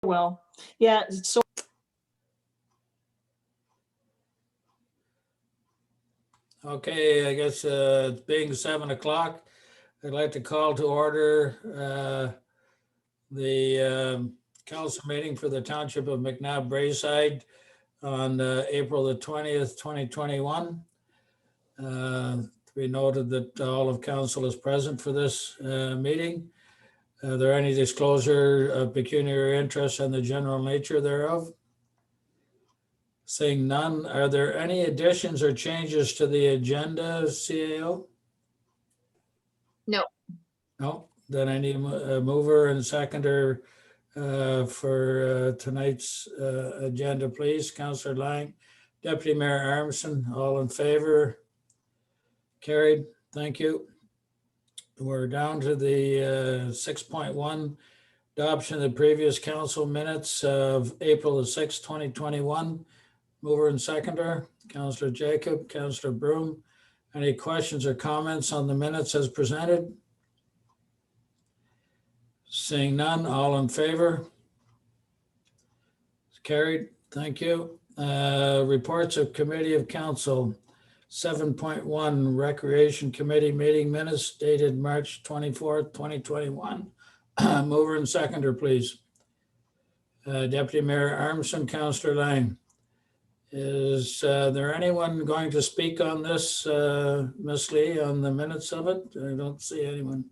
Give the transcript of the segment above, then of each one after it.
Well, yeah, so Okay, I guess it's being 7 o'clock. I'd like to call to order the council meeting for the Township of McNabb Braeside on April the 20th, 2021. We noted that all of council is present for this meeting. Are there any disclosure of pecuniary interest and the general nature thereof? Seeing none, are there any additions or changes to the agenda, CAO? No. No, then I need a mover and seconder for tonight's agenda, please. Councillor Lang, Deputy Mayor Armstrong, all in favor? Carried, thank you. We're down to the 6.1, adoption of the previous council minutes of April the 6th, 2021. Mover and seconder, Councillor Jacob, Councillor Broom. Any questions or comments on the minutes as presented? Seeing none, all in favor? Carried, thank you. Reports of Committee of Council. 7.1 Recreation Committee meeting minutes dated March 24th, 2021. Mover and seconder, please. Deputy Mayor Armstrong, Councillor Lang. Is there anyone going to speak on this, Ms. Lee, on the minutes of it? I don't see anyone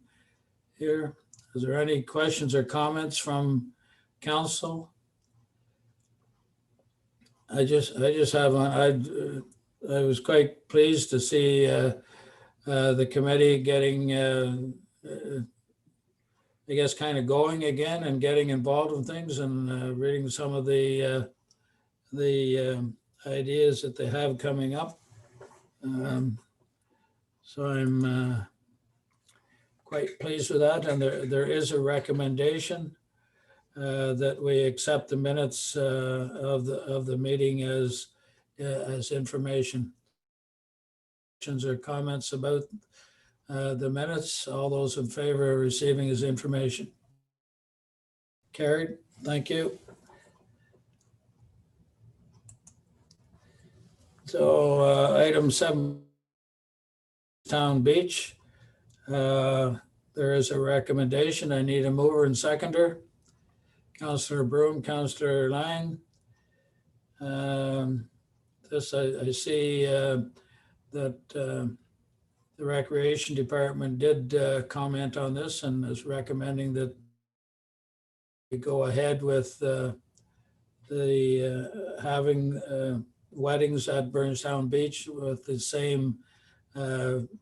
here. Is there any questions or comments from council? I just have one. I was quite pleased to see the committee getting, I guess, kind of going again and getting involved in things and reading some of the ideas that they have coming up. So I'm quite pleased with that. And there is a recommendation that we accept the minutes of the meeting as information. Questions or comments about the minutes? All those in favor of receiving as information? Carried. Thank you. So item 7, Town Beach. There is a recommendation. I need a mover and seconder. Councillor Broom, Councillor Lang. This I see that the Recreation Department did comment on this and is recommending that we go ahead with having weddings at Burnstown Beach with the same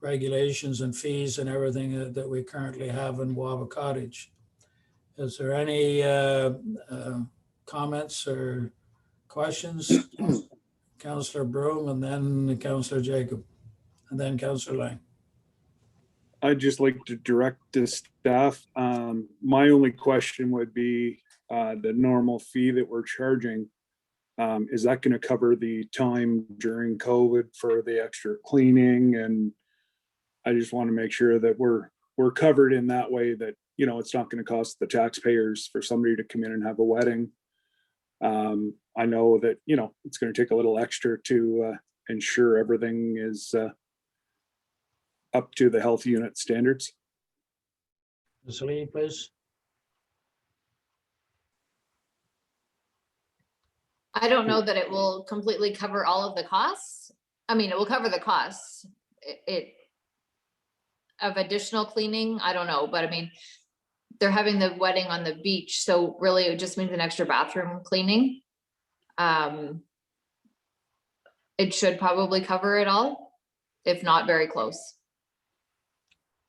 regulations and fees and everything that we currently have in Wava Cottage. Is there any comments or questions? Councillor Broom and then Councillor Jacob and then Councillor Lang. I'd just like to direct the staff. My only question would be the normal fee that we're charging. Is that going to cover the time during COVID for the extra cleaning? And I just want to make sure that we're covered in that way, that, you know, it's not going to cost the taxpayers for somebody to come in and have a wedding. I know that, you know, it's going to take a little extra to ensure everything is up to the health unit standards. Ms. Lee, please. I don't know that it will completely cover all of the costs. I mean, it will cover the costs of additional cleaning. I don't know, but I mean, they're having the wedding on the beach. So really it just means an extra bathroom cleaning. It should probably cover it all, if not very close.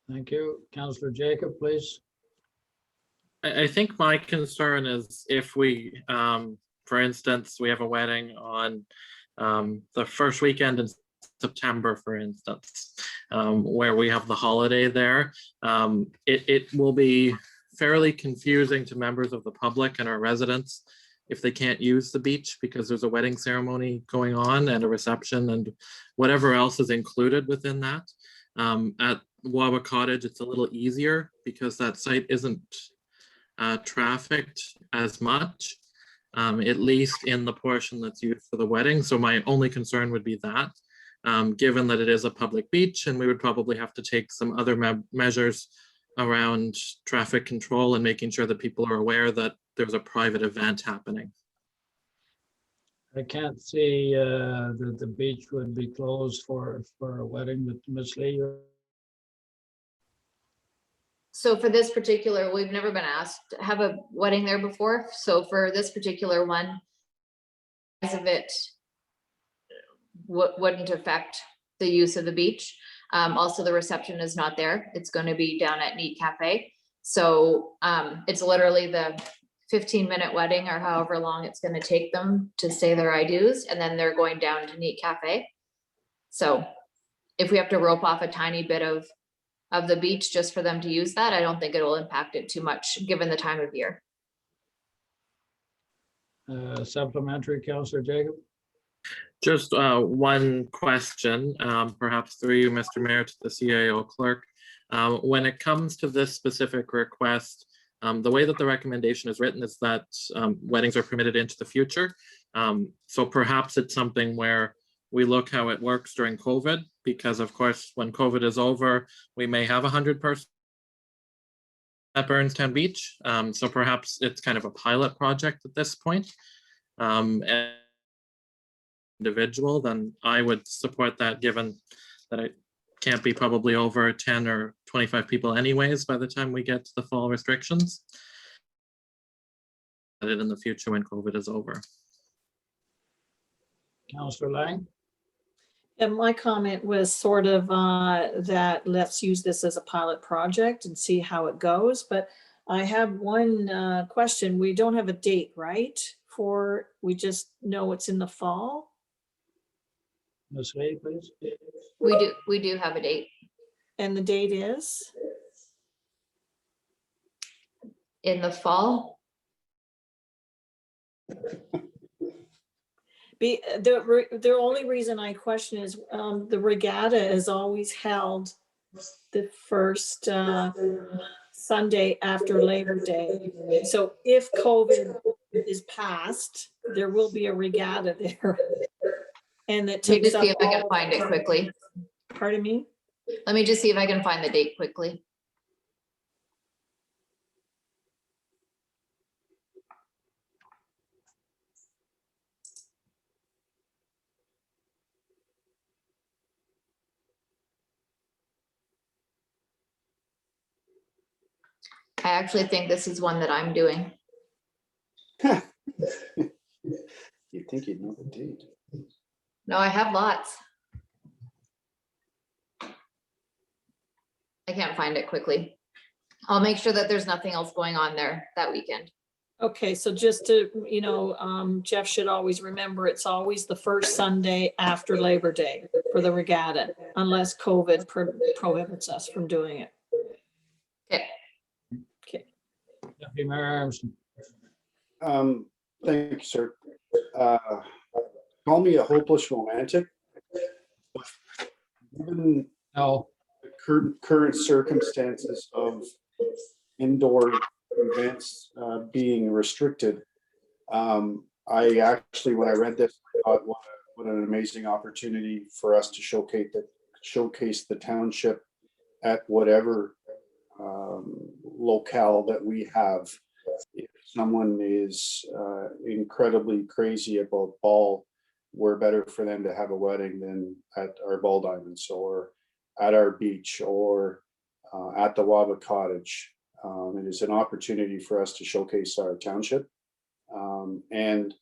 Thank you. Councillor Jacob, please. I think my concern is if we, for instance, we have a wedding on the first weekend in September, for instance, where we have the holiday there, it will be fairly confusing to members of the public and our residents if they can't use the beach because there's a wedding ceremony going on and a reception and whatever else is included within that. At Waba Cottage, it's a little easier because that site isn't trafficked as much, at least in the portion that's used for the wedding. So my only concern would be that, given that it is a public beach, and we would probably have to take some other measures around traffic control and making sure that people are aware that there's a private event happening. I can't see that the beach would be closed for a wedding, but Ms. Lee, So for this particular, we've never been asked to have a wedding there before. So for this particular one, as of it wouldn't affect the use of the beach. Also, the reception is not there. It's going to be down at Neat Cafe. So it's literally the 15-minute wedding or however long it's going to take them to say their I do's, and then they're going down to Neat Cafe. So if we have to rope off a tiny bit of the beach just for them to use that, I don't think it will impact it too much given the time of year. supplementary, Councillor Jacob. Just one question, perhaps through you, Mr. Mayor, to the CAO clerk. When it comes to this specific request, the way that the recommendation is written is that weddings are permitted into the future. So perhaps it's something where we look how it works during COVID, because of course, when COVID is over, we may have 100 persons at Burnstown Beach. So perhaps it's kind of a pilot project at this point. And individual, then I would support that, given that it can't be probably over 10 or 25 people anyways by the time we get to the fall restrictions. In the future when COVID is over. Councillor Lang. And my comment was sort of that let's use this as a pilot project and see how it goes. But I have one question. We don't have a date, right? We just know it's in the fall. Ms. Lee, please. We do have a date. And the date is? In the fall. The only reason I question is the regatta is always held the first Sunday after Labor Day. So if COVID is passed, there will be a regatta there. And that Let me takes just up see if I can all- find it quickly. Pardon me? Let me just see if I can find the date quickly. I actually think this is one that I'm doing. You'd think you'd know the date. No, I have lots. I can't find it quickly. I'll make sure that there's nothing else going on there that weekend. Okay, so just to, Jeff should always remember, it's always the first Sunday after Labor Day for the regatta, unless COVID prohibits us from doing it. Okay. Okay. Deputy Mayor Armstrong. Thank you, sir. Call me a hopeless romantic. Given No. the current circumstances of indoor events being restricted, I actually, when I read this, I thought, what an amazing opportunity for us to showcase the township at whatever locale that we have. If someone is incredibly crazy about ball, we're better for them to have a wedding than at our Ball Diamonds or at our beach or at the Waba Cottage. It is an opportunity for us to showcase our township and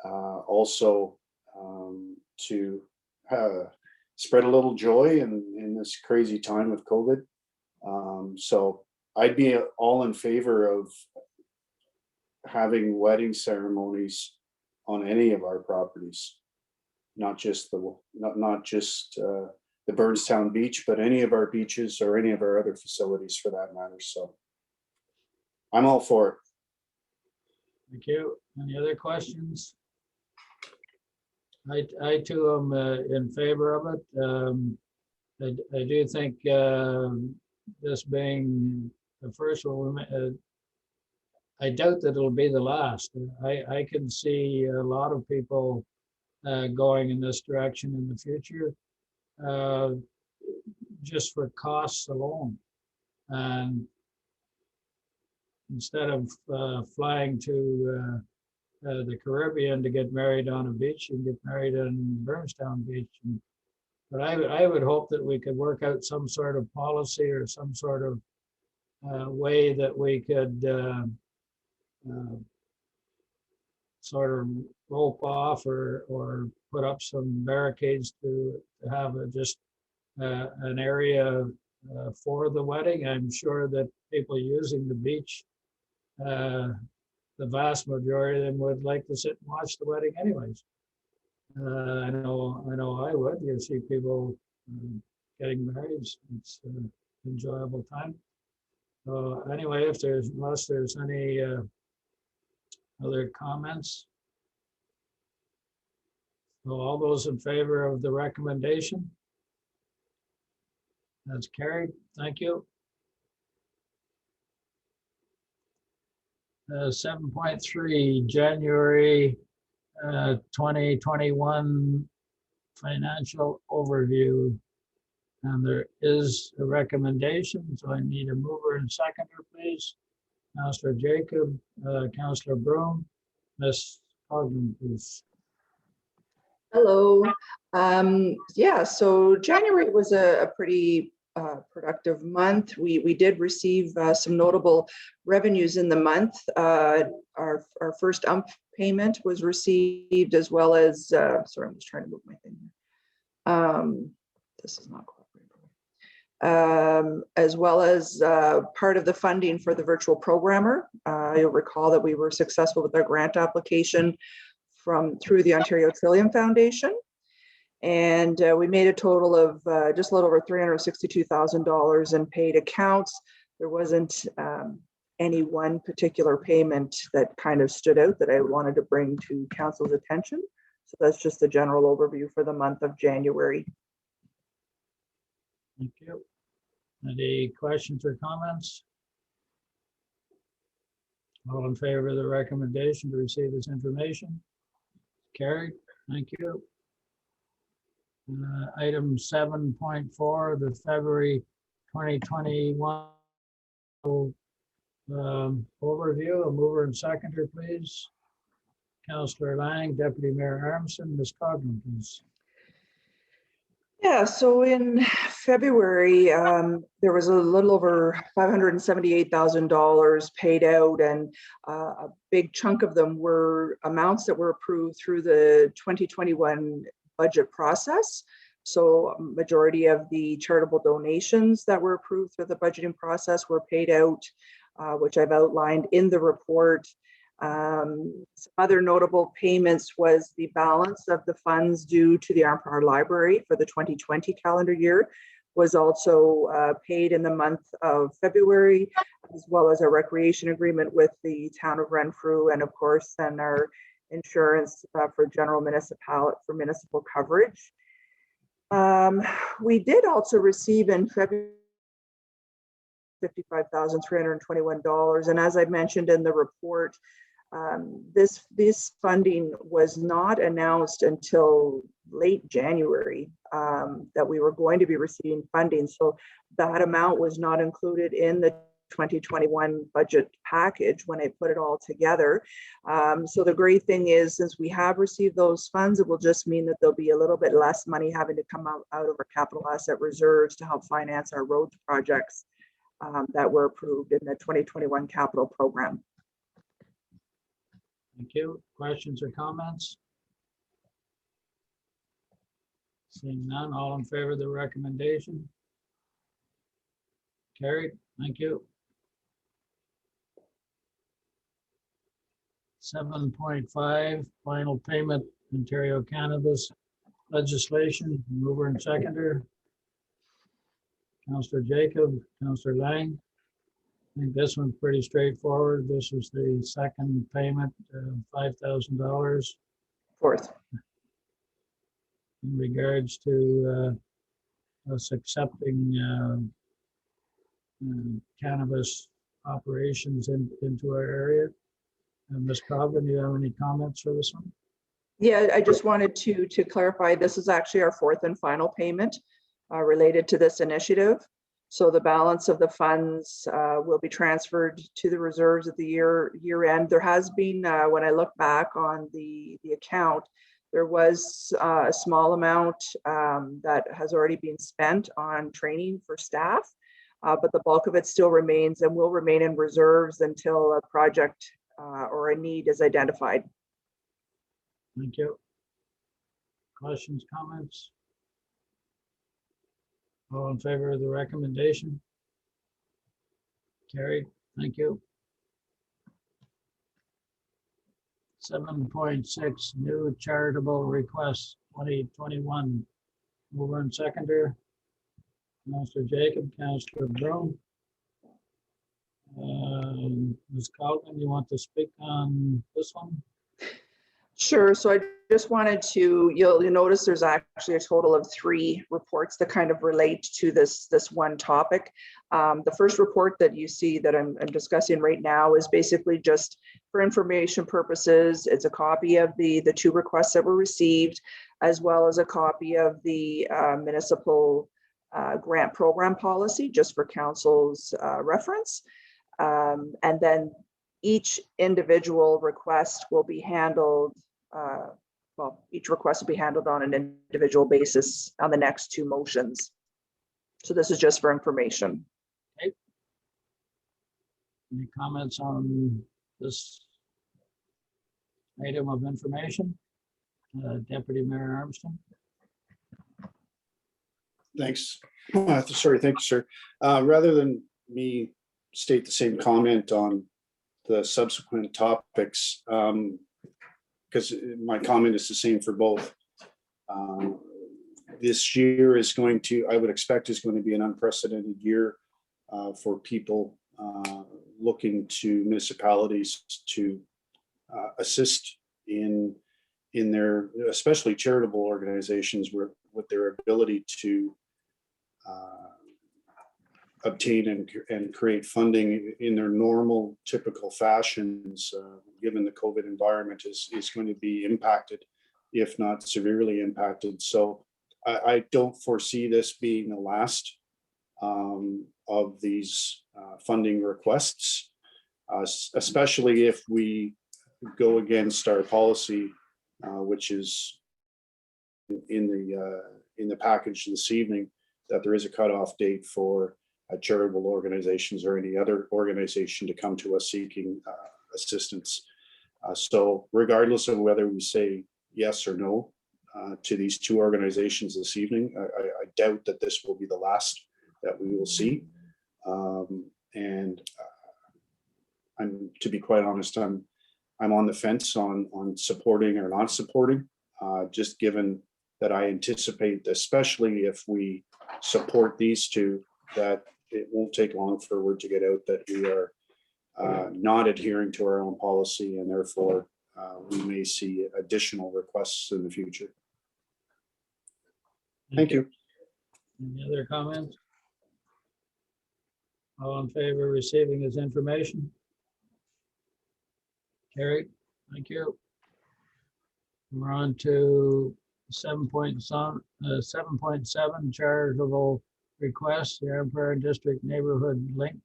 also to spread a little joy in this crazy time of COVID. So I'd be all in favor of having wedding ceremonies on any of our properties, not just the Burnstown Beach, but any of our beaches or any of our other facilities for that matter. So I'm all for it. Thank you. Any other questions? I too am in favor of it. I do think this being the first one, I doubt that it'll be the last. I can see a lot of people going in this direction in the future, uh, just for costs alone. And instead of flying to the Caribbean to get married on a beach, you can get married on Burnstown Beach. But I would hope that we could work out some sort of policy or some sort of way that we could sort of rope off or put up some barricades to have just an area for the wedding. I'm sure that people using the beach, the vast majority of them would like to sit and watch the wedding anyways. I know I would. You see people getting married. It's an enjoyable time. So anyway, unless there's any other comments. So all those in favor of the recommendation? That's carried. Thank you. 7.3, January 2021 financial overview. And there is a recommendation, so I need a mover and seconder, please. Councillor Jacob, Councillor Broom, Ms. Cogman, please. Hello. Yeah, so January was a pretty productive month. We did receive some notable revenues in the month. Our first payment was received, as well as, sorry, I'm just trying to move my thing here. This is not cooperating. As well as part of the funding for the virtual programmer. You'll recall that we were successful with our grant application through the Ontario Trillium Foundation. And we made a total of just a little over $362,000 in paid accounts. There wasn't any one particular payment that kind of stood out that I wanted to bring to council's attention. So that's just a general overview for the month of January. Thank you. Any questions or comments? All in favor of the recommendation to receive this information? Carried. Thank you. Item 7.4, the February 2021 overview. A mover and seconder, please. Councillor Lang, Deputy Mayor Armson, Ms. Cogman, please. Yeah, so in February, there was a little over $578,000 paid out, and a big chunk of them were amounts that were approved through the 2021 budget process. So majority of the charitable donations that were approved through the budgeting process were paid out, which I've outlined in the report. Some other notable payments was the balance of the funds due to the Armpar Library for the 2020 calendar year was also paid in the month of February, as well as a recreation agreement with the town of Renfrew, and of course then our insurance for general municipal coverage. We did also receive in February $55,321, and as I mentioned in the report, this funding was not announced until late January that we were going to be receiving funding. So that amount was not included in the 2021 budget package when I put it all together. So the great thing is, since we have received those funds, it will just mean that there'll be a little bit less money having to come out of our capital asset reserves to help finance our road projects that were approved in the 2021 capital program. Thank you. Questions or comments? Seeing none, all in favor of the recommendation? Carried. Thank you. 7.5, final payment, Ontario cannabis legislation, mover and seconder. Councillor Jacob, Councillor Lang. I think this one's pretty straightforward. This was the second payment, $5,000. Fourth. In regards to us accepting cannabis operations into our area. And Ms. Coggan, do you have any comments for this one? Yeah, I just wanted to clarify, this is actually our fourth and final payment related to this initiative. So the balance of the funds will be transferred to the reserves at the year end. There has been, when I look back on the account, there was a small amount that has already been spent on training for staff, but the bulk of it still remains and will remain in reserves until a project or a need is identified. Thank you. Questions, comments? All in favor of the recommendation? Carried. Thank you. 7.6, new charitable requests 2021. Mover and seconder. Councillor Jacob, Councillor Brown. Ms. Coggan, you want to speak on this one? Sure. So I just wanted to, you'll notice there's actually a total of 3 reports that kind of relate to this one topic. The first report that you see that I'm discussing right now is basically just for information purposes. It's a copy of the 2 requests that were received, as well as a copy of the municipal grant program policy, just for council's reference. And then each individual request will be handled, each request will be handled on an individual basis on the next 2 motions. So this is just for information. Okay. Any comments on this item of information? Deputy Mayor Armstrong. Thanks. Sorry, thank you, sir. Rather than me state the same comment on the subsequent topics, because my comment is the same for both. This year is going to, I would expect, is going to be an unprecedented year for people looking to municipalities to assist in their, especially charitable organizations, with their ability to obtain and create funding in their normal, typical fashions, given the COVID environment is going to be impacted, if not severely impacted. So I don't foresee this being the last of these funding requests, especially if we go against our policy, which is in the package this evening, that there is a cutoff date for charitable organizations or any other organization to come to us seeking assistance. So regardless of whether we say yes or no to these 2 organizations this evening, I doubt that this will be the last that we will see. And to be quite honest, I'm on the fence on supporting or not supporting, just given that I anticipate, especially if we support these 2, that it won't take long for word to get out that we are not adhering to our own policy, and therefore we may see additional requests in the future. Thank you. Any other comments? All in favor of receiving this information? Carried. Thank you. We're on to 7.7 charitable requests, the Empire District Neighborhood Link.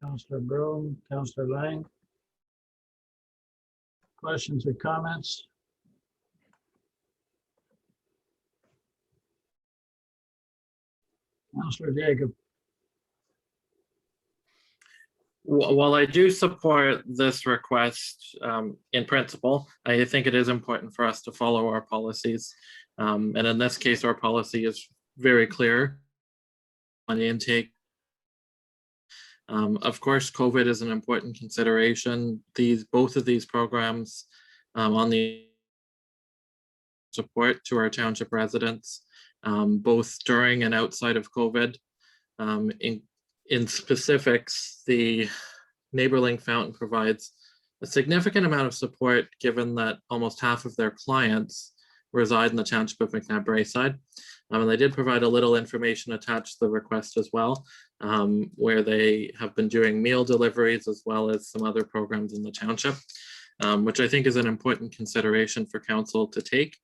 Councillor Broom, Councillor Lang. Questions or comments? Councillor Jacob. While I do support this request in principle, I think it is important for us to follow our policies. And in this case, our policy is very clear on the intake. Of course, COVID is an important consideration. Both of these programs on the support to our township residents, both during and outside of COVID. In specifics, the NeighborLink Fountain provides a significant amount of support, given that almost half of their clients reside in the township of McNabb Braeside. And they did provide a little information attached to the request as well, where they have been doing meal deliveries as well as some other programs in the township, which I think is an important consideration for council to take.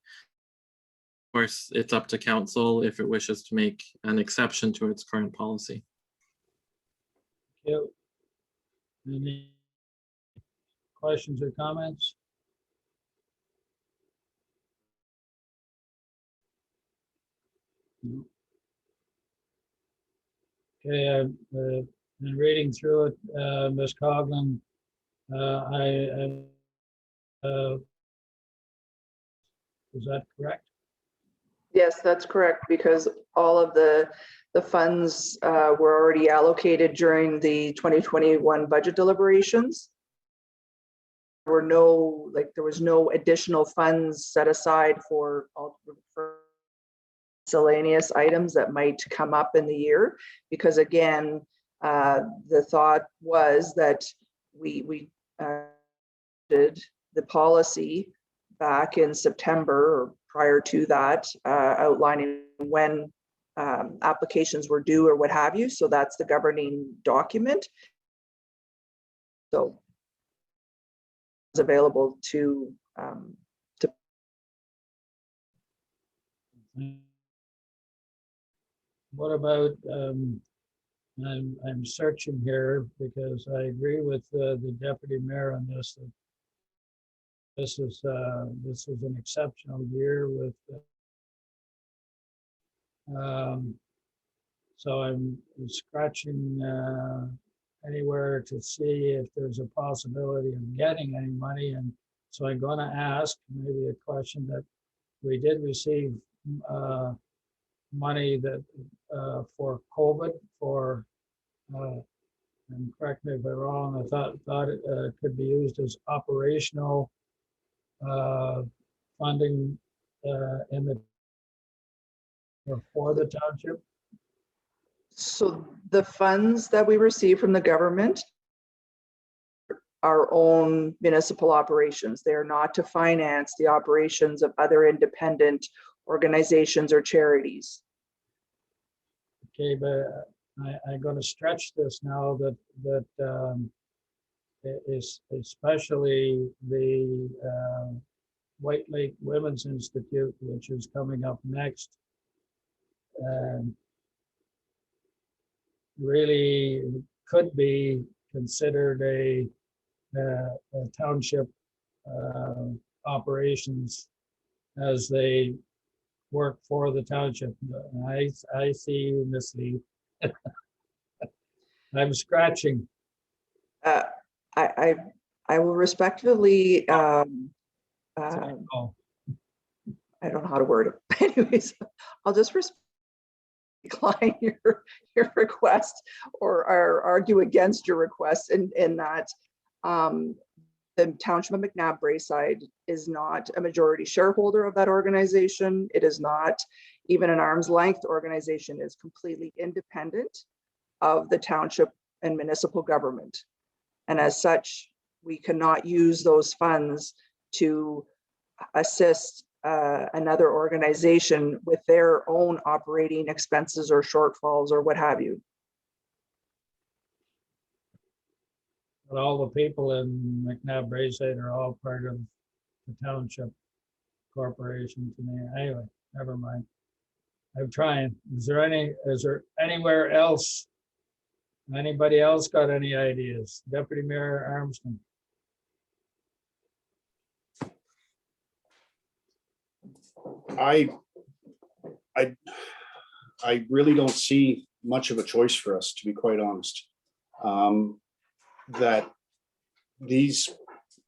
Of course, it's up to council if it wishes to make an exception to its current policy. Thank you. Any questions or comments? No. Okay, I've been reading through it, Ms. Coughlin. Is that correct? Yes, that's correct, because all of the funds were already allocated during the 2021 budget deliberations. There was no additional funds set aside for miscellaneous items that might come up in the year, because again, the thought was that we did the policy back in September or prior to that, outlining when applications were due or what have you. So that's the governing document. So it's available to What about, I'm searching here because I agree with the deputy mayor on this. That this is an exceptional year with. So I'm scratching anywhere to see if there's a possibility of getting any money, and so I'm going to ask maybe a question that we did receive money that for COVID for. And correct me if I'm wrong, I thought it could be used as operational funding in the for the township. So the funds that we receive from the government, our own municipal operations. They are not to finance the operations of other independent organizations or charities. Okay, but I'm going to stretch this now that is especially the White Lake Women's Institute, which is coming up next. Really could be considered a township operations as they work for the township. I see you, Ms. Lee. I'm scratching. I will respectfully, I don't know how to word it. Anyways, I'll just decline your request or argue against your request in that the Township of McNabb Braeside is not a majority shareholder of that organization. It is not even an arm's length organization. It is completely independent of the township and municipal government. And as such, we cannot use those funds to assist another organization with their own operating expenses or shortfalls or what have you. But all the people in McNabb Braeside are all part of the township corporation to me. Anyway, never mind. I'm trying. Is there anywhere else? Anybody else got any ideas? Deputy Mayor Armstrong. I really don't see much of a choice for us, to be quite honest. That these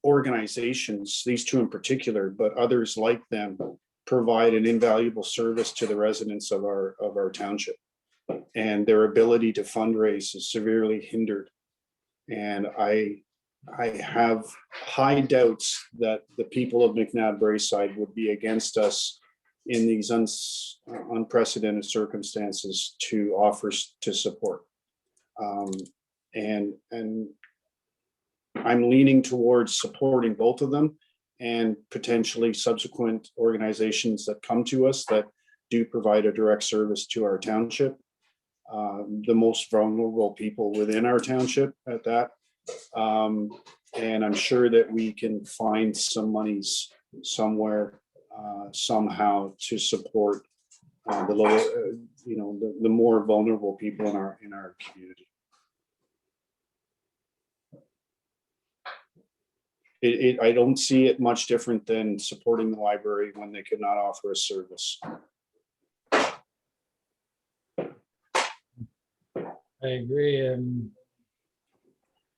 organizations, these two in particular, but others like them, provide an invaluable service to the residents of our township, and their ability to fundraise is severely hindered. And I have high doubts that the people of McNabb Braeside would be against us in these unprecedented circumstances to offer to support. And I'm leaning towards supporting both of them and potentially subsequent organizations that come to us that do provide a direct service to our township. The most vulnerable people within our township at that. And I'm sure that we can find some monies somewhere, somehow to support the lower, the more vulnerable people in our community. I don't see it much different than supporting the library when they could not offer a service. I agree, and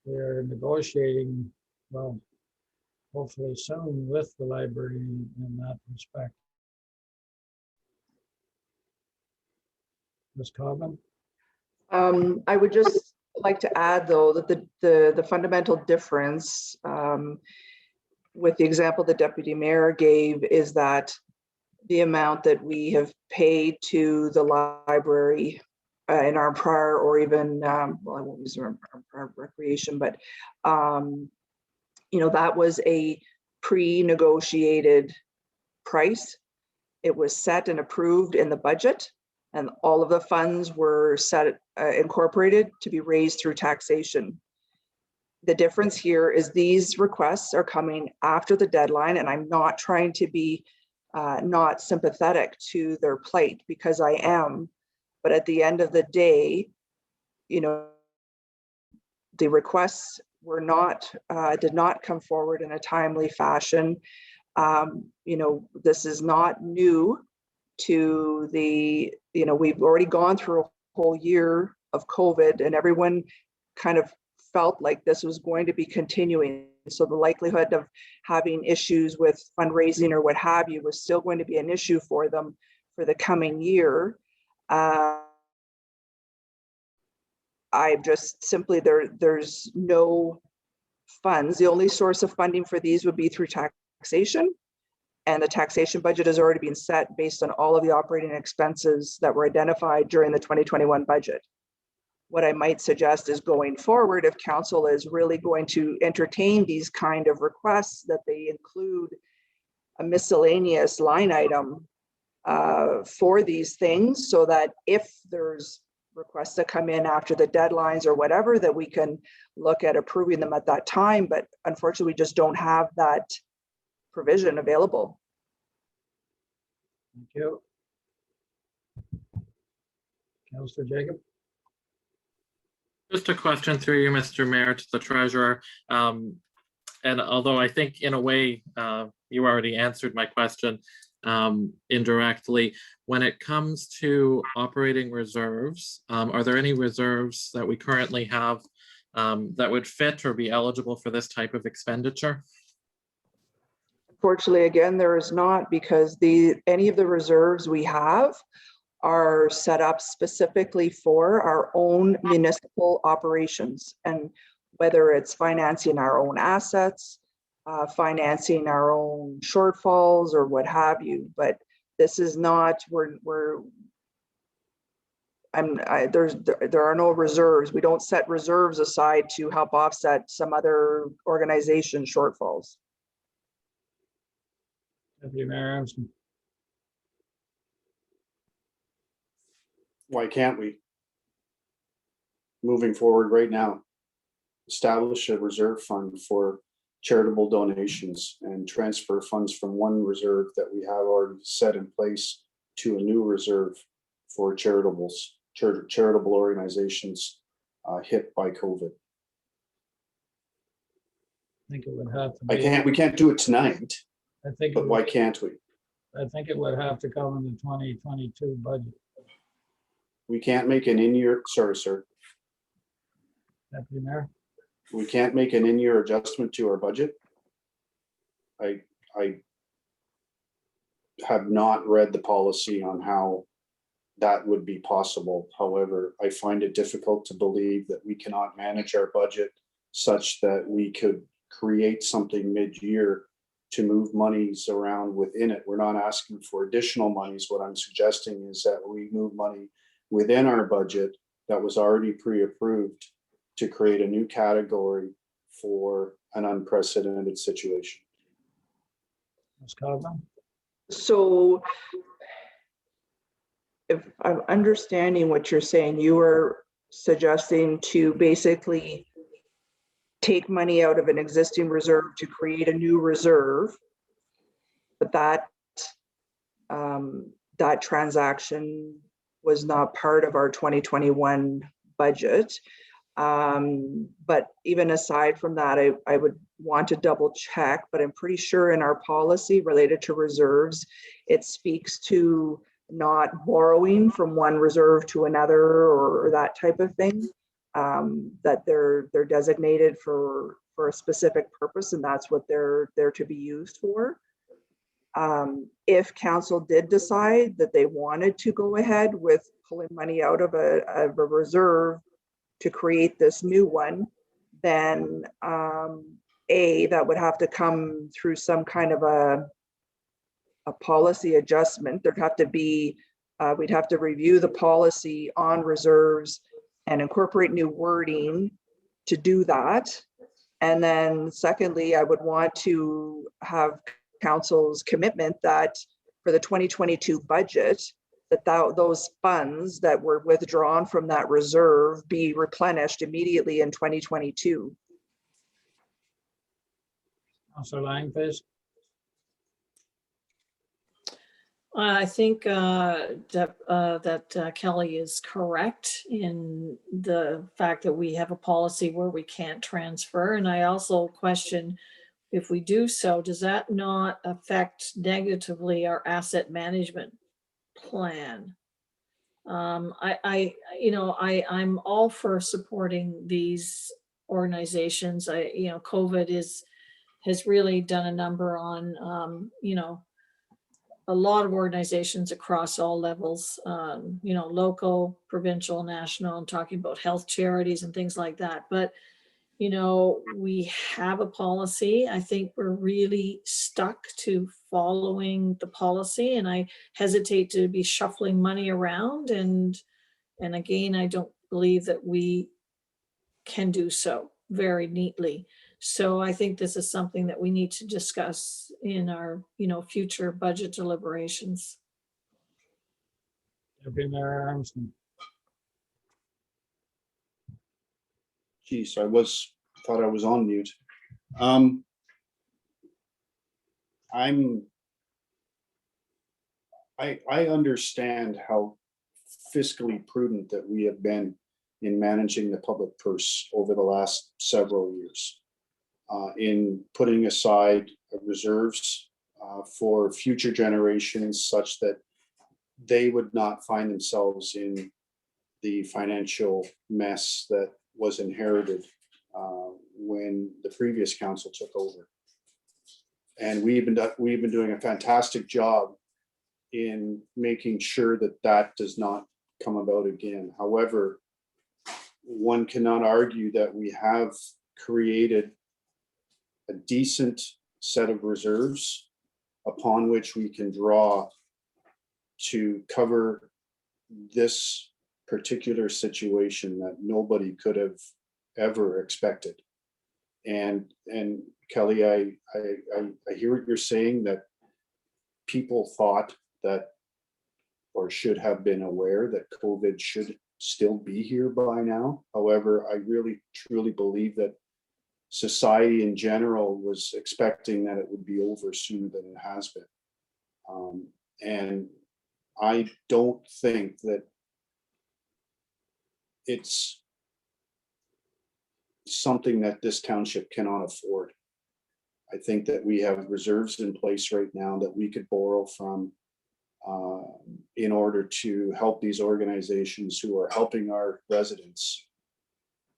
we're negotiating, well, hopefully soon with the library in that respect. Ms. Cobham? I would just like to add, though, that the fundamental difference with the example the deputy mayor gave is that the amount that we have paid to the library in our prior, or even, well, I won't use our prior recreation, but that was a pre-negotiated price. It was set and approved in the budget, and all of the funds were set, incorporated to be raised through taxation. The difference here is these requests are coming after the deadline, and I'm not trying to be not sympathetic to their plight, because I am. But at the end of the day, the requests were not, did not come forward in a timely fashion. This is not new to the, we've already gone through a whole year of COVID, and everyone kind of felt like this was going to be continuing. So the likelihood of having issues with fundraising or what have you was still going to be an issue for them for the coming year. I just simply, there's no funds. The only source of funding for these would be through taxation, and the taxation budget has already been set based on all of the operating expenses that were identified during the 2021 budget. What I might suggest is, going forward, if council is really going to entertain these kind of requests, that they include a miscellaneous line item for these things, so that if there's requests that come in after the deadlines or whatever, that we can look at approving them at that time. But unfortunately, we just don't have that provision available. Thank you. Councillor Jacob? Just a question through you, Mr. Mayor, to the treasurer. And although I think in a way you already answered my question indirectly, when it comes to operating reserves, are there any reserves that we currently have that would fit or be eligible for this type of expenditure? Unfortunately, again, there is not, because any of the reserves we have are set up specifically for our own municipal operations, and whether it's financing our own assets, financing our own shortfalls, or what have you. But this is not, there are no reserves. We don't set reserves aside to help offset some other organization shortfalls. Deputy Mayor Armstrong? Why can't we, moving forward right now, establish a reserve fund for charitable donations and transfer funds from one reserve that we have already set in place to a new reserve for charitable organizations hit by COVID? I think it would have to be. We can't do it tonight, I think, but why can't we? I think it would have to come in the 2022 budget. We can't make an in-year, sorry, sir. Deputy Mayor? We can't make an in-year adjustment to our budget. I have not read the policy on how that would be possible. However, I find it difficult to believe that we cannot manage our budget such that we could create something mid-year to move monies around within it. We're not asking for additional monies. What I'm suggesting is that we move money within our budget that was already pre-approved to create a new category for an unprecedented situation. Ms. Cobham? So if I'm understanding what you're saying, you are suggesting to basically take money out of an existing reserve to create a new reserve, but that transaction was not part of our 2021 budget. But even aside from that, I would want to double check, but I'm pretty sure in our policy related to reserves, it speaks to not borrowing from one reserve to another or that type of thing. That they're designated for a specific purpose, and that's what they're to be used for. If council did decide that they wanted to go ahead with pulling money out of a reserve to create this new one, then that would have to come through some kind of a policy adjustment. There'd have to be, we'd have to review the policy on reserves and incorporate new wording to do that. And then secondly, I would want to have council's commitment that for the 2022 budget, that those funds that were withdrawn from that reserve be replenished immediately in 2022. Councillor Lang, please. I think that Kelly is correct in the fact that we have a policy where we can't transfer. And I also question, if we do so, does that not affect negatively our asset management plan? I'm all for supporting these organizations. COVID has really done a number on, a lot of organizations across all levels, local, provincial, national. I'm talking about health charities and things like that. But, we have a policy. I think we're really stuck to following the policy, and I hesitate to be shuffling money around. And again, I don't believe that we can do so very neatly. So I think this is something that we need to discuss in our, future budget deliberations. Deputy Mayor Armstrong. Geez, thought I was on mute. I understand how fiscally prudent that we have been in managing the public purse over the last several years, in putting aside reserves for future generations such that they would not find themselves in the financial mess that was inherited when the previous council took over. And we've been doing a fantastic job in making sure that that does not come about again. However, one cannot argue that we have created a decent set of reserves upon which we can draw to cover this particular situation that nobody could have ever expected. And Kelly, I hear what you're saying, that people thought that, or should have been aware that COVID should still be here by now. However, I really truly believe that society in general was expecting that it would be over sooner than it has been. And I don't think that it's something that this township cannot afford. I think that we have reserves in place right now that we could borrow from in order to help these organizations who are helping our residents.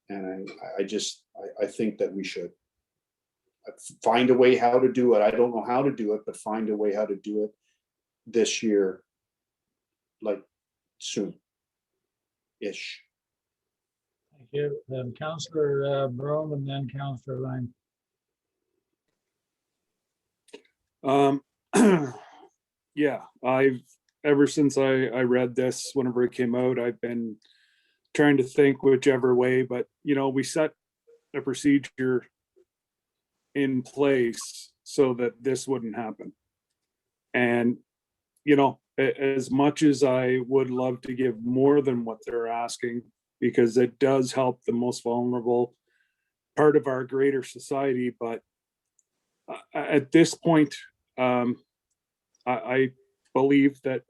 And I think that we should find a way how to do it. I don't know how to do it, but find a way how to do it this year, like soon-ish. Thank you. Then Councillor Broome and then Councillor Lang. Yeah, ever since I read this, whenever it came out, I've been trying to think whichever way, but we set a procedure in place so that this wouldn't happen. And as much as I would love to give more than what they're asking, because it does help the most vulnerable part of our greater society, but at this point, I believe that,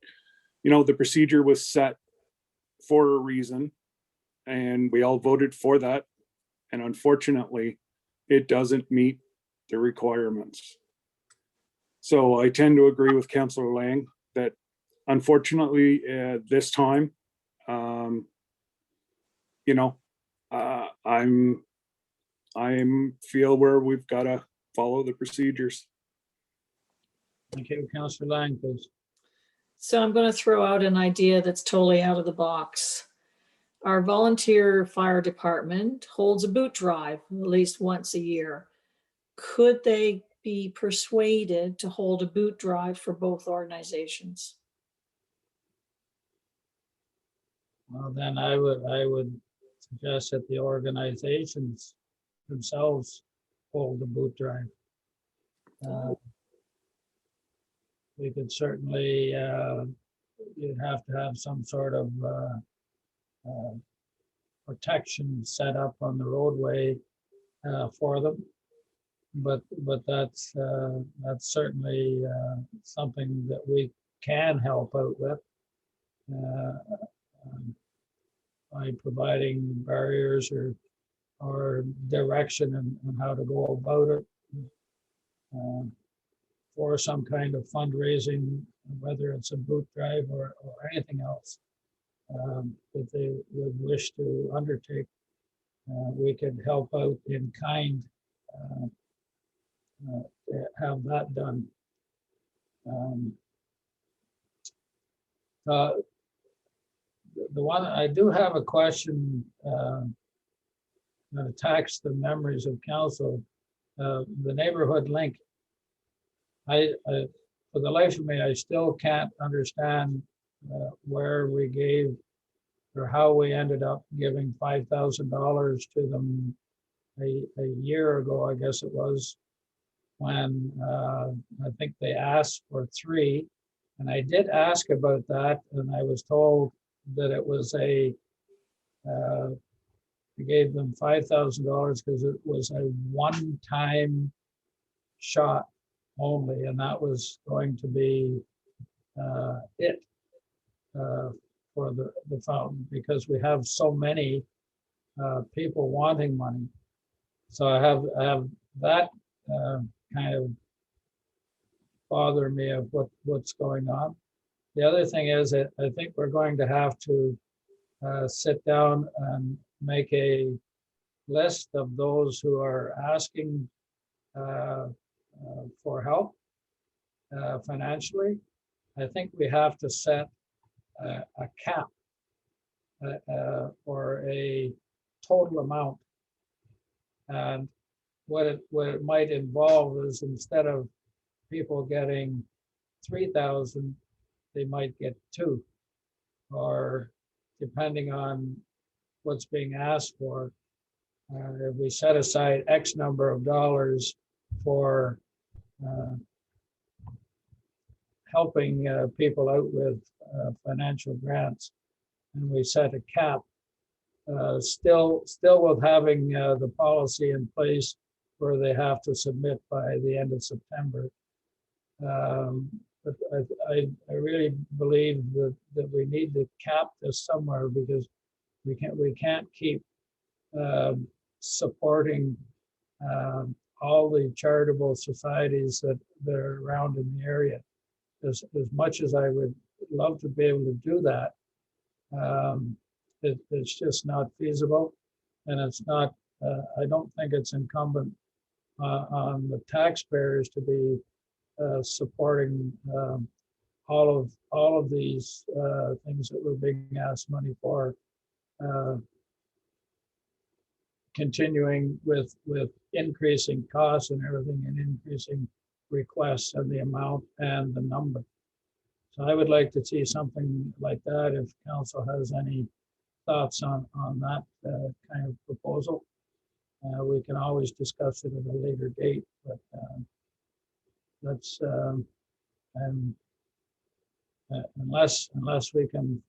the procedure was set for a reason, and we all voted for that. And unfortunately, it doesn't meet the requirements. So I tend to agree with Councillor Lang that unfortunately, this time, I'm feel where we've got to follow the procedures. Thank you, Councillor Lang, please. So I'm going to throw out an idea that's totally out of the box. Our volunteer fire department holds a boot drive at least once a year. Could they be persuaded to hold a boot drive for both organizations? Well, then I would suggest that the organizations themselves hold the boot drive. We could certainly, you'd have to have some sort of protection set up on the roadway for them. But that's certainly something that we can help out with by providing barriers or direction on how to go about it for some kind of fundraising, whether it's a boot drive or anything else that they would wish to undertake. We could help out in kind to have that done. The one I do have a question that attacks the memories of council, the neighborhood link. For the life of me, I still can't understand where we gave or how we ended up giving $5,000 to them a year ago, I guess it was, when I think they asked for 3. And I did ask about that, and I was told that it was we gave them $5,000 because it was a one-time shot only, and that was going to be it for the fountain, because we have so many people wanting money. So I have that kind of bother me of what's going on. The other thing is that I think we're going to have to sit down and make a list of those who are asking for help financially. I think we have to set a cap or a total amount. And what it might involve is, instead of people getting 3,000, they might get 2, or depending on what's being asked for. If we set aside X number of dollars for helping people out with financial grants, and we set a cap, still with having the policy in place where they have to submit by the end of September. But I really believe that we need to cap this somewhere, because we can't keep supporting all the charitable societies that are around in the area. As much as I would love to be able to do that, it's just not feasible, and it's not. I don't think it's incumbent on the taxpayers to be supporting all of these things that we're being asked money for, continuing with increasing costs and everything, and increasing requests and the amount and the number. So I would like to see something like that. If council has any thoughts on that kind of proposal, we can always discuss it at a later date, but let's, and unless we can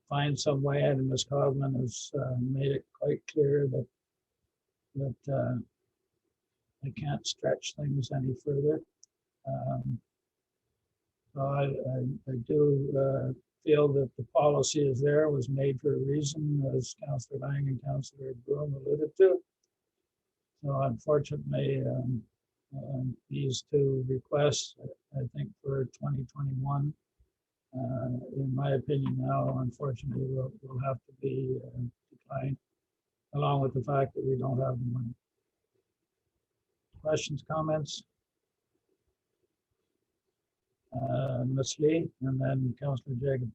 find some way, and Ms. Cogman has made it quite clear that I can't stretch things any further. So I do feel that the policy is there, was made for a reason, as Councillor Lang and Councillor Broom alluded to. So unfortunately, these two requests, I think for 2021, in my opinion now, unfortunately, will have to be declined, along with the fact that we don't have the money. Questions, comments? Ms. Lee, and then Councillor Jacob.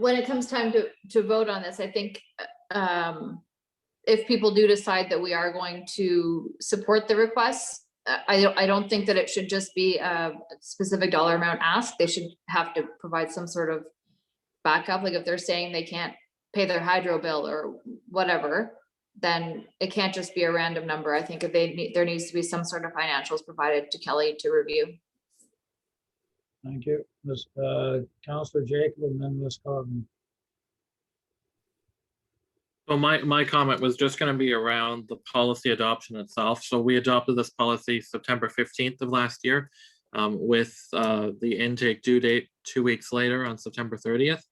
When it comes time to vote on this, I think if people do decide that we are going to support the requests, I don't think that it should just be a specific dollar amount asked. They should have to provide some sort of backup. Like if they're saying they can't pay their hydro bill or whatever, then it can't just be a random number. I think if there needs to be some sort of financials provided to Kelly to review. Thank you. Councillor Jacob, and then Ms. Cogman. So my comment was just going to be around the policy adoption itself. So we adopted this policy September 15th of last year, with the intake due date 2 weeks later on September 30th.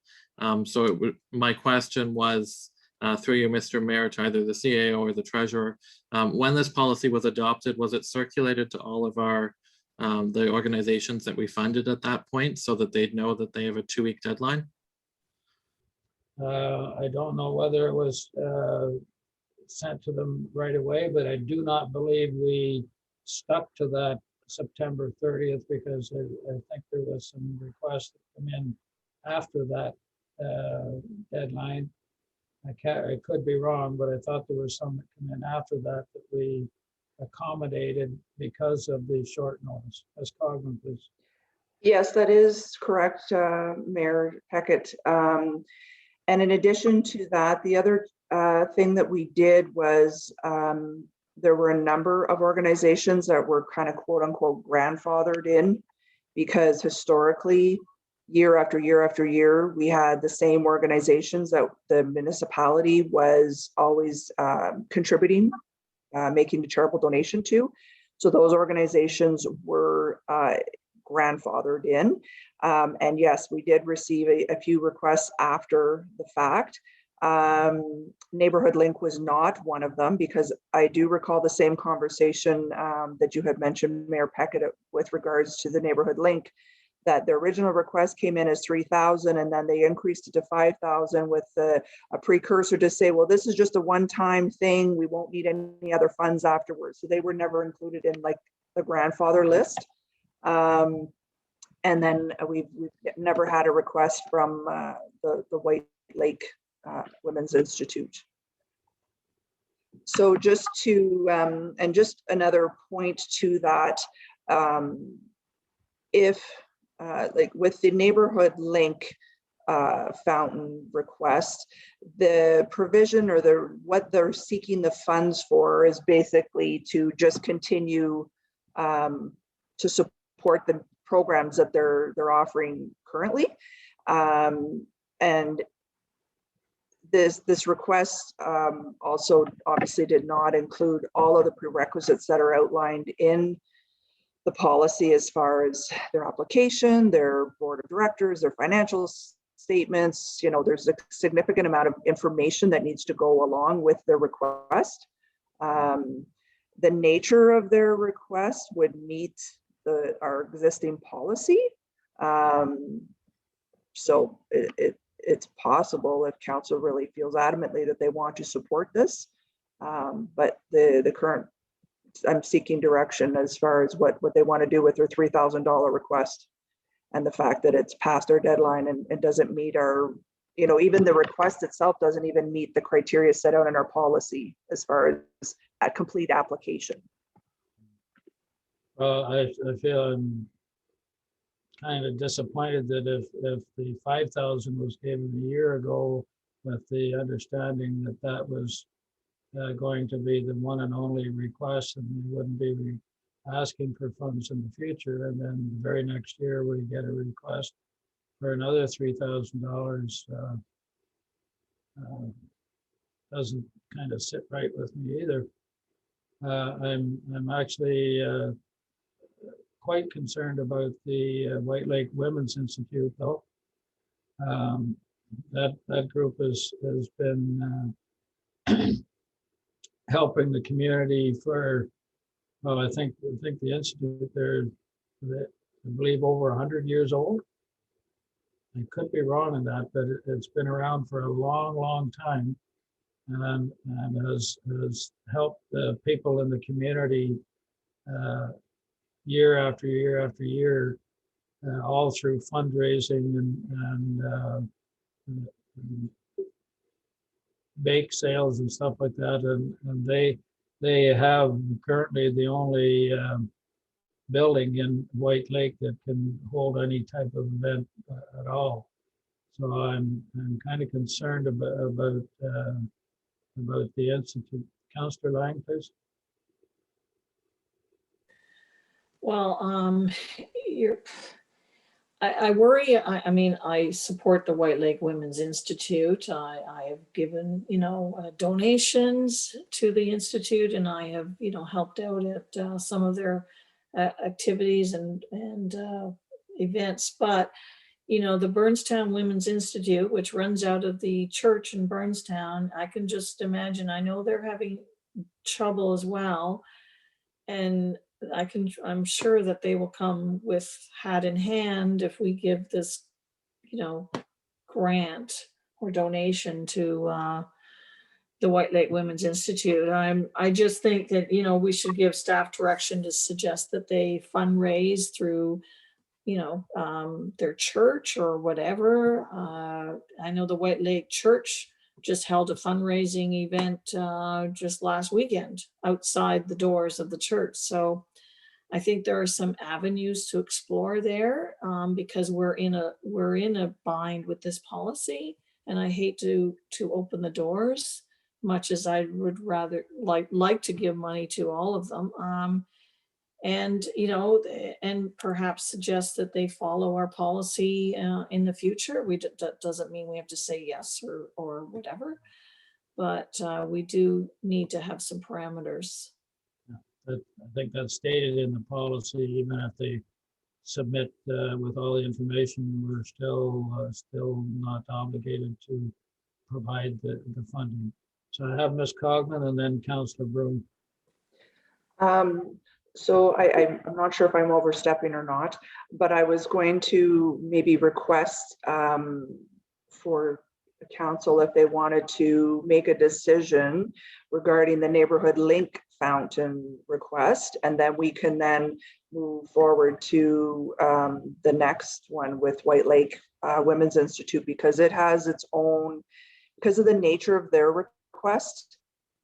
So my question was, through you, Mr. Mayor, to either the CAO or the treasurer, when this policy was adopted, was it circulated to all of our the organizations that we funded at that point so that they'd know that they have a 2-week deadline? I don't know whether it was sent to them right away, but I do not believe we stuck to that September 30th, because I think there was some requests that come in after that deadline. I could be wrong, but I thought there was some that come in after that we accommodated because of the short notice. Ms. Cogman, please. Yes, that is correct, Mayor Peckett. And in addition to that, the other thing that we did was there were a number of organizations that were kind of quote unquote grandfathered in, because historically, year after year after year, we had the same organizations that the municipality was always contributing, making the charitable donation to. So those organizations were grandfathered in. And yes, we did receive a few requests after the fact. Neighborhood Link was not one of them, because I do recall the same conversation that you had mentioned, Mayor Peckett, with regards to the Neighborhood Link, that the original request came in as 3,000, and then they increased it to 5,000 with a precursor to say, well, this is just a one-time thing. We won't need any other funds afterwards. So they were never included in like the grandfather list. And then we've never had a request from the White Lake Women's Institute. So just to, and just another point to that, if like with the Neighborhood Link fountain request, the provision or what they're seeking the funds for is basically to just continue to support the programs that they're offering currently. And this request also obviously did not include all of the prerequisites that are outlined in the policy, as far as their application, their board of directors, their financial statements. You know, there's a significant amount of information that needs to go along with the request. The nature of their request would meet our existing policy. So it's possible, if council really feels adamantly that they want to support this, but the current, I'm seeking direction as far as what they want to do with their $3,000 request, and the fact that it's past our deadline and doesn't meet our, you know, even the request itself doesn't even meet the criteria set out in our policy as far as a complete application. Well, I feel I'm kind of disappointed that if the 5,000 was given a year ago with the understanding that that was going to be the one and only request, and we wouldn't be asking for funds in the future, and then the very next year we get a request for another $3,000. Doesn't kind of sit right with me either. I'm actually quite concerned about the White Lake Women's Institute, though. That group has been helping the community for, well, I think the institute there, I believe, over 100 years old. I could be wrong in that, but it's been around for a long, long time, and has helped the people in the community year after year after year, all through fundraising and bake sales and stuff like that. And they have currently the only building in White Lake that can hold any type of event at all. So I'm kind of concerned about the institute. Councillor Lang, please. Well, I worry, I mean, I support the White Lake Women's Institute. I have given, donations to the Institute, and I have, helped out at some of their activities and events. But, the Burnstown Women's Institute, which runs out of the church in Burnstown, I can just imagine, I know they're having trouble as well. And I'm sure that they will come with hat in hand if we give this, grant or donation to the White Lake Women's Institute. I just think that, we should give staff direction to suggest that they fundraise through, their church or whatever. I know the White Lake Church just held a fundraising event just last weekend outside the doors of the church. So I think there are some avenues to explore there because we're in a bind with this policy, and I hate to open the doors, much as I would rather like to give money to all of them. And perhaps suggest that they follow our policy in the future. That doesn't mean we have to say yes or whatever, but we do need to have some parameters. I think that's stated in the policy. Even if they submit with all the information, we're still not obligated to provide the funding. So I have Ms. Cogman and then Councillor Broom. So I'm not sure if I'm overstepping or not, but I was going to maybe request for the council if they wanted to make a decision regarding the neighborhood link fountain request, and then we can then move forward to the next one with White Lake Women's Institute, because it has its own, because of the nature of their request,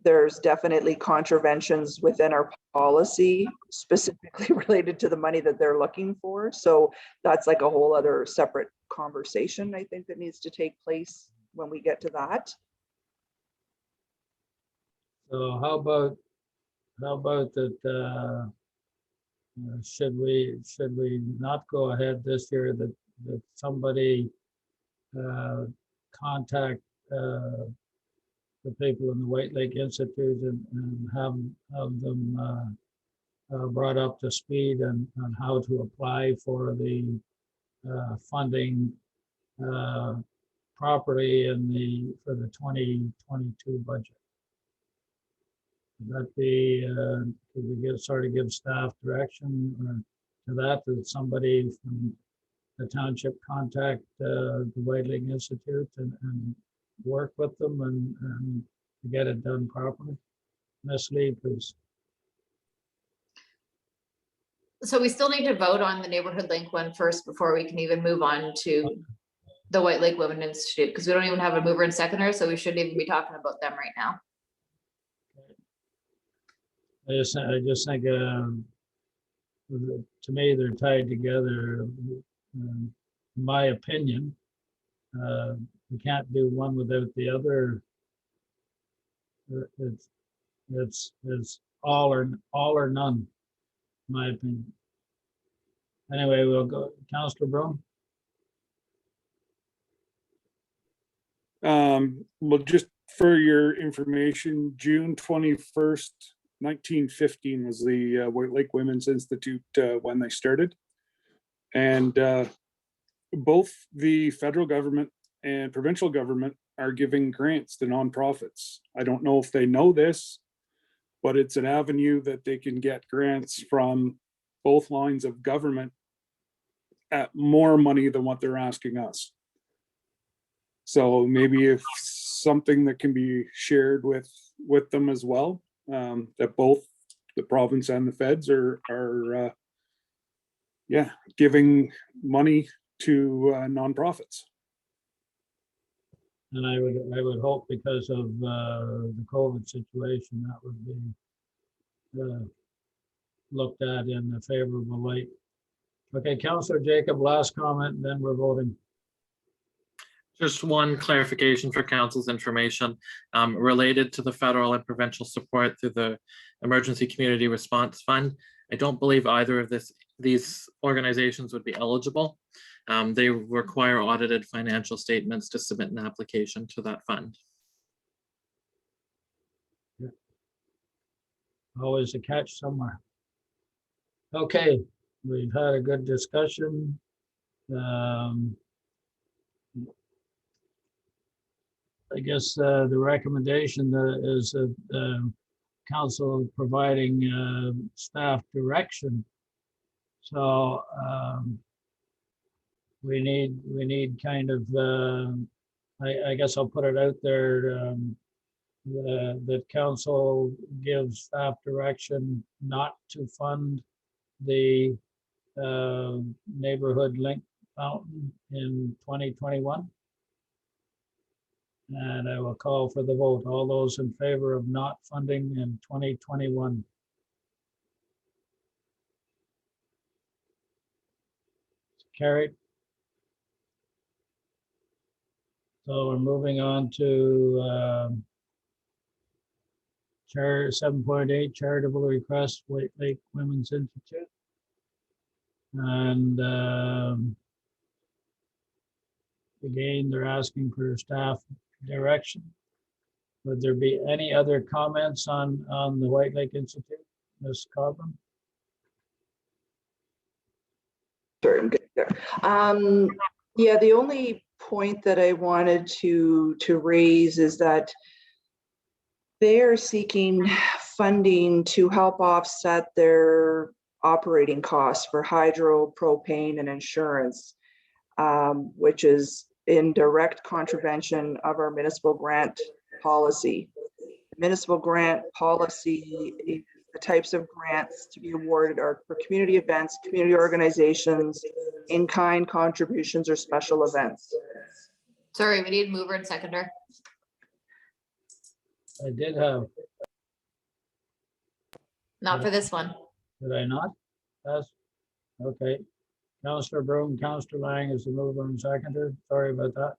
there's definitely contraventions within our policy specifically related to the money that they're looking for. So that's like a whole other separate conversation, I think, that needs to take place when we get to that. So how about that? Should we not go ahead this year? That somebody contact the people in the White Lake Institute and have them brought up to speed on how to apply for the funding properly for the 2022 budget. Would that be, could we give staff direction to that somebody from the township contact the White Lake Institute and work with them and to get it done properly? Ms. Lee, please. So we still need to vote on the neighborhood link one first before we can even move on to the White Lake Women Institute, because we don't even have a mover and seconder, so we shouldn't even be talking about them right now. I just think to me they're tied together. In my opinion, we can't do one without the other. It's all or none. my opinion. Anyway, we'll go, Councillor Brown. Well, just for your information, June 21st, 1915 was the White Lake Women's Institute when they started. And both the federal government and provincial government are giving grants to nonprofits. I don't know if they know this, but it's an avenue that they can get grants from both lines of government at more money than what they're asking us. So maybe if something that can be shared with them as well, that both the province and the feds are yeah, giving money to nonprofits. And I would hope because of the COVID situation, that would be looked at in a favorable light. Okay, Councillor Jacob, last comment, and then we're voting. Just one clarification for council's information related to the federal and provincial support through the Emergency Community Response Fund. I don't believe either of these organizations would be eligible. They require audited financial statements to submit an application to that fund. Yeah. Always a catch somewhere. Okay, we've had a good discussion. I guess the recommendation is that council providing staff direction. So we need kind of I guess I'll put it out there that council gives staff direction not to fund the neighborhood link fountain in 2021. And I will call for the vote. All those in favor of not funding in 2021. Carried. So we're moving on to Chair 7.8 charitable request, White Lake Women's Institute. And again, they're asking for staff direction. Would there be any other comments on the White Lake Institute, Ms. Cobham? Sorry, I'm getting there. Yeah, the only point that I wanted to raise is that they are seeking funding to help offset their operating costs for hydro, propane, and insurance, which is in direct contravention of our municipal grant policy. Municipal grant policy, the types of grants to be awarded are for community events, community organizations, in-kind contributions, or special events. Sorry, we need mover and seconder. I did have, Not for this one. did I not? Yes. Okay. Councillor Broom, Councillor Lang is the mover and seconder. Sorry about that.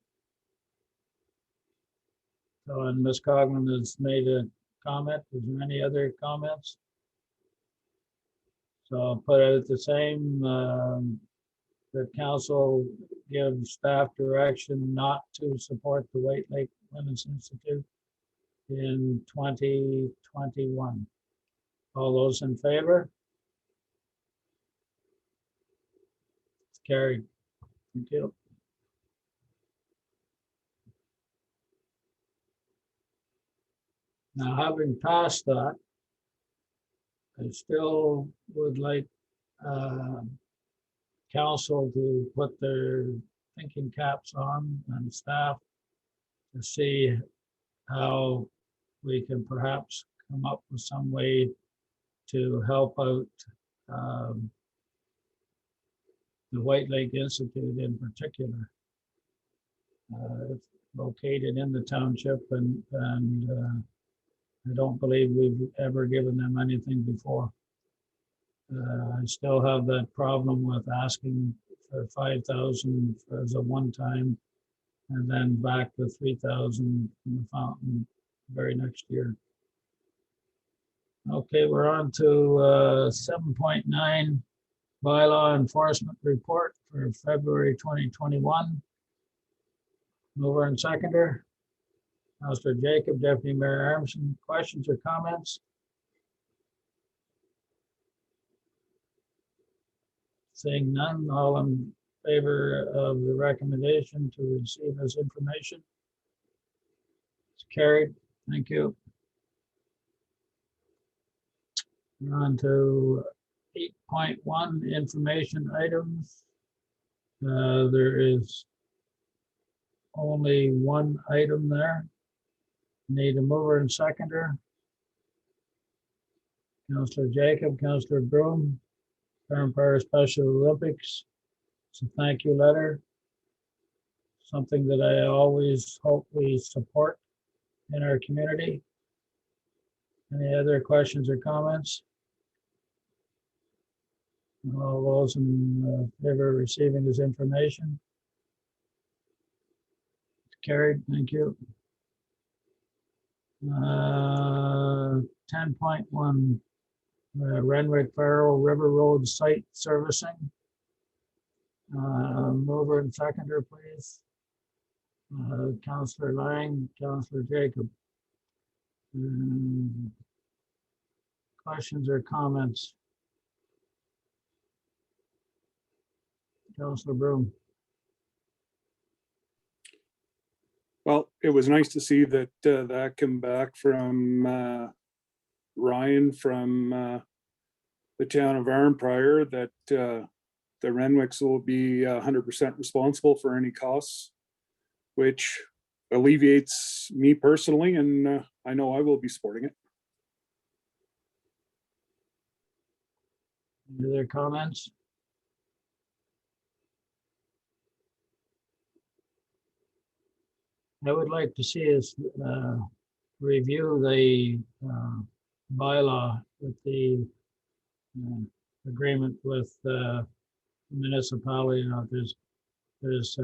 So, and Ms. Cogman has made a comment. Is there any other comments? So I'll put out the same, that council gives staff direction not to support the White Lake Women's Institute in 2021. All those in favor? It's carried. Thank you. Now, having passed that, I still would like council to put their thinking caps on and staff to see how we can perhaps come up with some way to help out the White Lake Institute in particular. It's located in the township, and I don't believe we've ever given them anything before. I still have that problem with asking for 5,000 as a one-time, and then back with 3,000 from the fountain very next year. Okay, we're on to 7.9 bylaw enforcement report for February 2021. Mover and seconder. Councillor Jacob, Deputy Mayor Armstrong, questions or comments? Seeing none, all in favor of the recommendation to receive this information? It's carried. Thank you. We're on to 8.1 information items. There is only one item there. Need a mover and seconder. Councillor Jacob, Councillor Broom, Current Power Special Olympics. It's a thank you letter. Something that I always hope we support in our community. Any other questions or comments? All those in favor of receiving this information? Carried, thank you. 10.1, Renwick Farrell River Road Site Servicing. Mover and seconder, please. Councillor Lang, Councillor Jacob. Questions or comments? Councillor Broom. Well, it was nice to see that that came back from Ryan from the town of Arnprior, that the Renwicks will be 100% responsible for any costs, which alleviates me personally, and I know I will be supporting it. Any other comments? I would like to see us review the bylaw with the agreement with municipality. You know, there's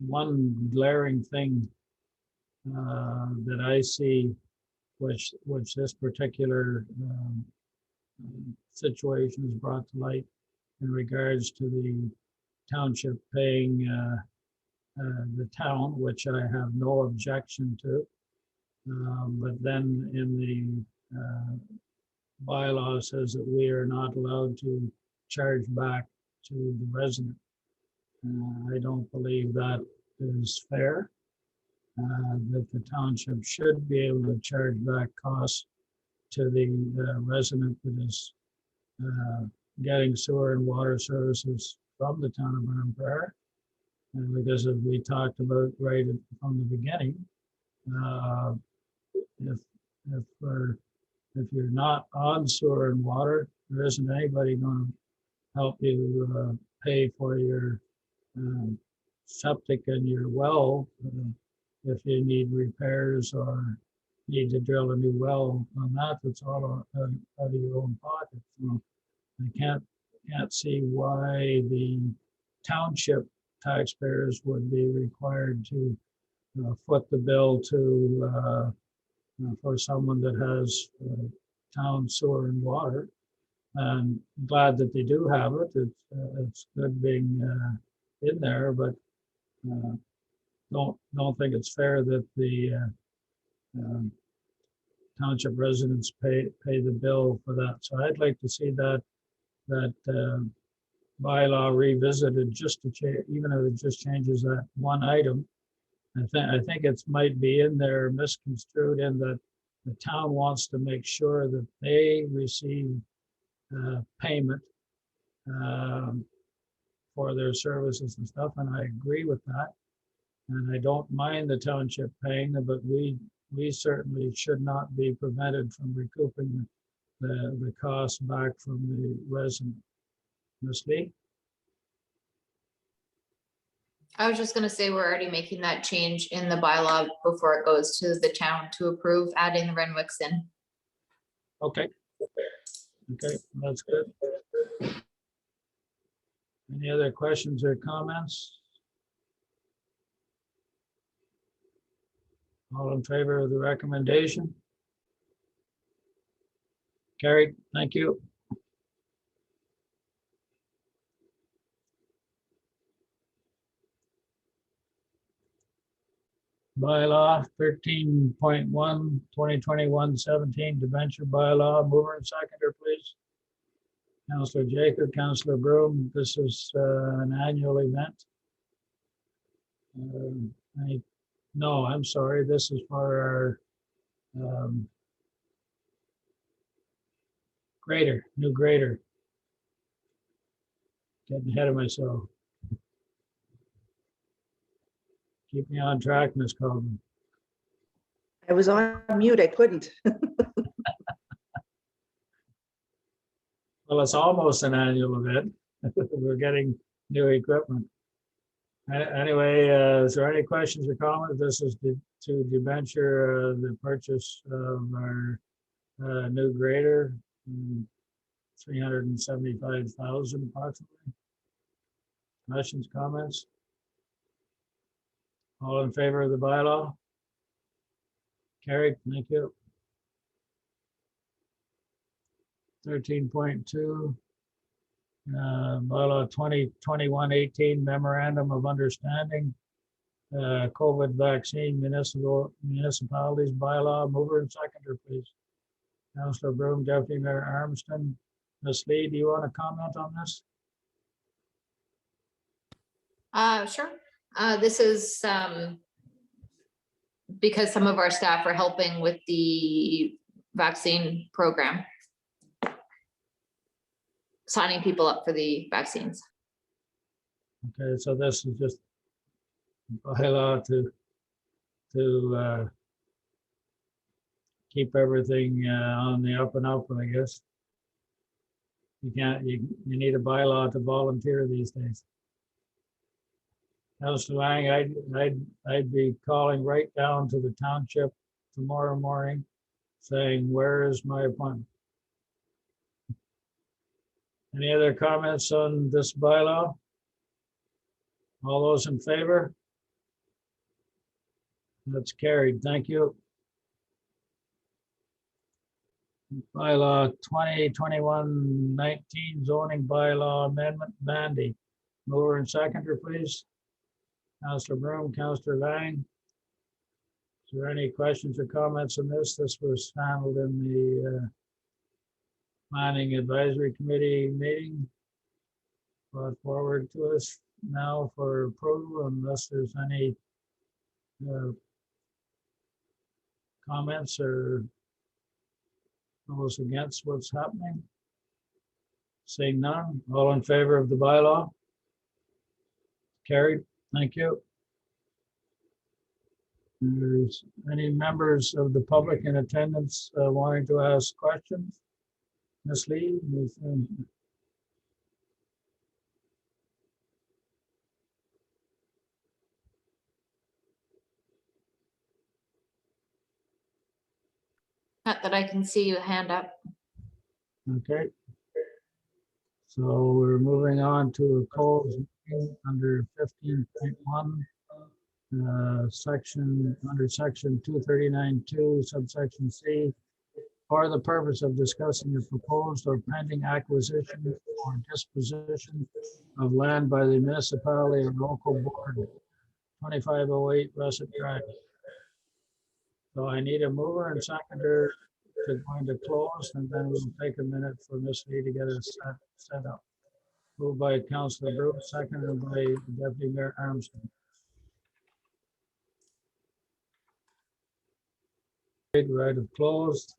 one glaring thing that I see, which this particular situation is brought to light in regards to the township paying the town, which I have no objection to. But then in the bylaw says that we are not allowed to charge back to the resident. I don't believe that is fair. That the township should be able to charge back costs to the resident that is getting sewer and water services from the town of Arnprior. Because as we talked about right from the beginning, if you're not on sewer and water, there isn't anybody going to help you pay for your septic and your well if you need repairs or need to drill a new well on that. That's all out of your own pocket. So I can't see why the township taxpayers would be required to foot the bill to for someone that has town sewer and water. And glad that they do have it. It's good being in there, but don't think it's fair that the township residents pay the bill for that. So I'd like to see that bylaw revisited, just to change, even if it just changes that one item. I think it might be in there misconstrued in that the town wants to make sure that they receive payment for their services and stuff, and I agree with that. And I don't mind the township paying them, but we certainly should not be prevented from recouping the costs back from the resident. Ms. Lee? I was just gonna say, we're already making that change in the bylaw before it goes to the town to approve adding the Renwicks in. Okay. Okay, that's good. Any other questions or comments? All in favor of the recommendation? Carried, thank you. Bylaw 13.1, 2021-17, debenture bylaw, mover and seconder, please. Councillor Jacob, Councillor Broom, this is an annual event. No, I'm sorry, this is for our grader, new grader. Getting ahead of myself. Keep me on track, Ms. Coleman. I was on mute, I couldn't. Well, it's almost an annual event. We're getting new equipment. Anyway, is there any questions or comments? This is to debenture the purchase of our new grader, 375,000 approximately. Questions, comments? All in favor of the bylaw? Carried, thank you. 13.2, bylaw 2021-18 memorandum of understanding, COVID vaccine municipalities bylaw, mover and seconder, please. Councillor Broom, Deputy Mayor Armstrong. Ms. Lee, do you want to comment on this? Sure. This is because some of our staff are helping with the vaccine program, signing people up for the vaccines. Okay, so this is just bylaw to keep everything on the up and up, I guess. You need a bylaw to volunteer these days. Councillor Lang, I'd be calling right down to the township tomorrow morning saying, where is my appointment? Any other comments on this bylaw? All those in favor? That's carried, thank you. Bylaw 2021-19 zoning bylaw amendment, Bandy. Mover and seconder, please. Councillor Broom, Councillor Lang. Is there any questions or comments on this? This was handled in the Planning Advisory Committee meeting. Brought forward to us now for approval unless there's any comments or those against what's happening. Seeing none, all in favor of the bylaw? Carried, thank you. There's any members of the public in attendance wanting to ask questions? Ms. Lee? Not that I can see you hand up. Okay. So we're moving on to a closed meeting under 15.1, under section 239.2, subsection C, for the purpose of discussing the proposed or pending acquisition or disposition of land by the municipality or local board, 2508 Russet Drive. So I need a mover and seconder to go into close, and then we'll take a minute for Ms. Lee to get us set up. Moved by Councillor Broom, seconded by Deputy Mayor Armstrong. Right of closed.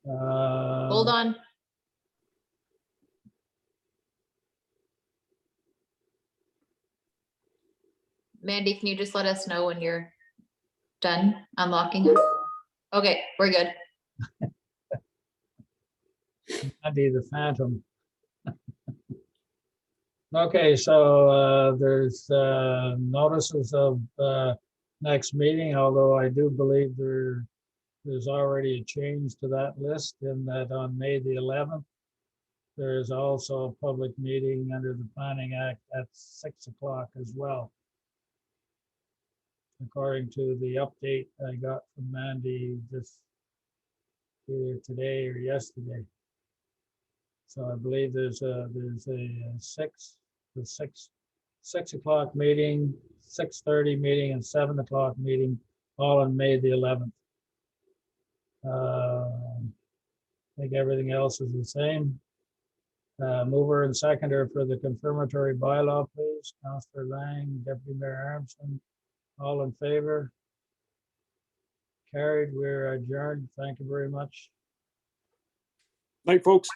Hold on. Mandy, can you just let us know when you're done unlocking it? Okay, we're good. Andy the Phantom. Okay, so there's notices of next meeting, although I do believe there's already a change to that list in that on May the 11th, there is also a public meeting under the Planning Act at 6 o'clock as well. According to the update I got from Mandy either today or yesterday. So I believe there's a 6 o'clock meeting, 6:30 meeting, and 7 o'clock meeting, all on May the 11th. I think everything else is the same. Mover and seconder for the confirmatory bylaw, please. Councillor Lang, Deputy Mayor Armstrong, all in favor? Carried. We're adjourned. Thank you very much. Night, folks.